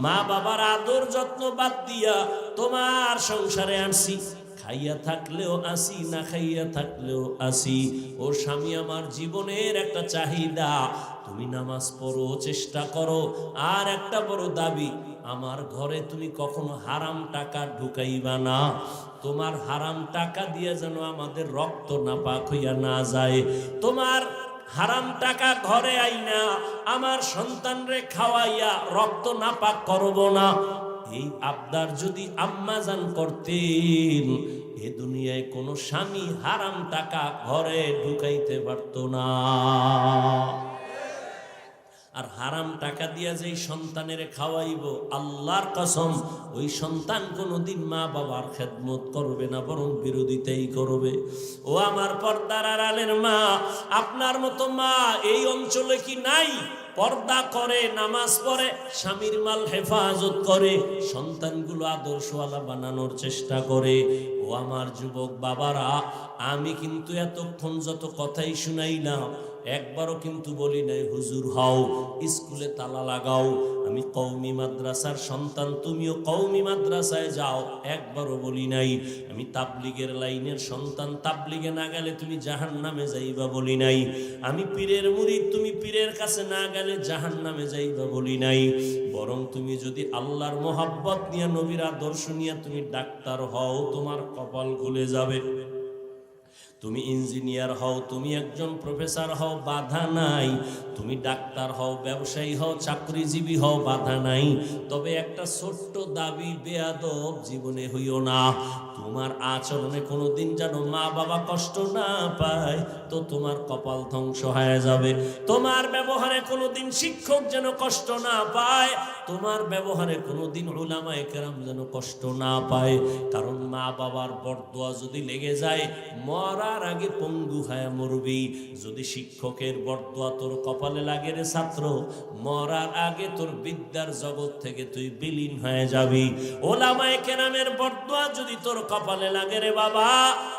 মা বাবার আদর যত্ন বাদ দিয়া তোমার সংসারে আনছি, খাইয়া থাকলেও আসি, না খাইয়া থাকলেও আসি। ও স্বামী, আমার জীবনের একটা চাহিদা, তুমি নামাজ পড়ো, চেষ্টা করো। আর একটা বড় দাবি, আমার ঘরে তুমি কখনো হারাম টাকা ঢুকাইবা না। তোমার হারাম টাকা দিয়ে যেন আমাদের রক্ত নাপাক হইয়া না যায়। তোমার হারাম টাকা ঘরে আইনা আমার সন্তানরে খাওয়াইয়া রক্ত নাপাক করব না। এই আবদার যদি আম্মাজান করতেন, এ দুনিয়ায় কোনো স্বামী হারাম টাকা ঘরে ঢুকাইতে পারত না। আর হারাম টাকা দিয়া যেই সন্তানের খাওয়াইব, আল্লাহর কসম ওই সন্তান কোনোদিন মা বাবার খেদমত করবে না, বরং বিরোধিতাই করবে। ও আমার পর্দার আড়ালের মা, আপনার মতো মা এই অঞ্চলে কি নাই? পর্দা করে, নামাজ পড়ে, স্বামীর মাল হেফাজত করে, সন্তানগুলো আদর্শওয়ালা বানানোর চেষ্টা করে। ও আমার যুবক বাবারা, আমি কিন্তু এতক্ষণ যত কথাই শুনাইলাম, একবারও কিন্তু বলি নাই হুজুর হও, স্কুলে তালা লাগাও, আমি কওমি মাদ্রাসার সন্তান, তুমিও কওমি মাদ্রাসায় যাও, একবারও বলি নাই। আমি তাবলিগের লাইনের সন্তান, তাবলিগে না গেলে তুমি জাহান্নামে যাইবা বলি নাই। আমি পীরের মুরিদ, তুমি পীরের কাছে না গেলে জাহান্নামে যাইবা বলি নাই। বরং তুমি যদি আল্লাহর মোহাব্বত নিয়ে, নবীর আদর্শ নিয়ে তুমি ডাক্তার হও, তোমার কপাল খুলে যাবে। তুমি ইঞ্জিনিয়ার হও, তুমি একজন প্রফেসর হও, বাধা নাই। তুমি ডাক্তার হও, ব্যবসায়ী হও, চাকরিজীবী হও, বাধা নাই। তবে একটা ছোট্ট দাবি, বেয়াদব জীবনে হইও না। তোমার আচরণে কোনোদিন যেন মা বাবা কষ্ট না পায়, তো তোমার কপাল ধ্বংস হয়ে যাবে। তোমার ব্যবহারে কোনোদিন শিক্ষক যেন কষ্ট না পায়, তোমার ব্যবহারে কোনোদিন উলামায়ে কেরাম যেন কষ্ট না পায়। কারণ মা বাবার বরদোয়া যদি লেগে যায়, মরার আগে পঙ্গু হয়ে মরবি। যদি শিক্ষকের বরদোয়া তোর কপালে লাগে রে ছাত্র, মরার আগে তোর বিদ্যার জগৎ থেকে তুই বিলীন হয়ে যাবি। উলামায়ে কেরামের বরদোয়া যদি তোর কপালে লাগে রে বাবা,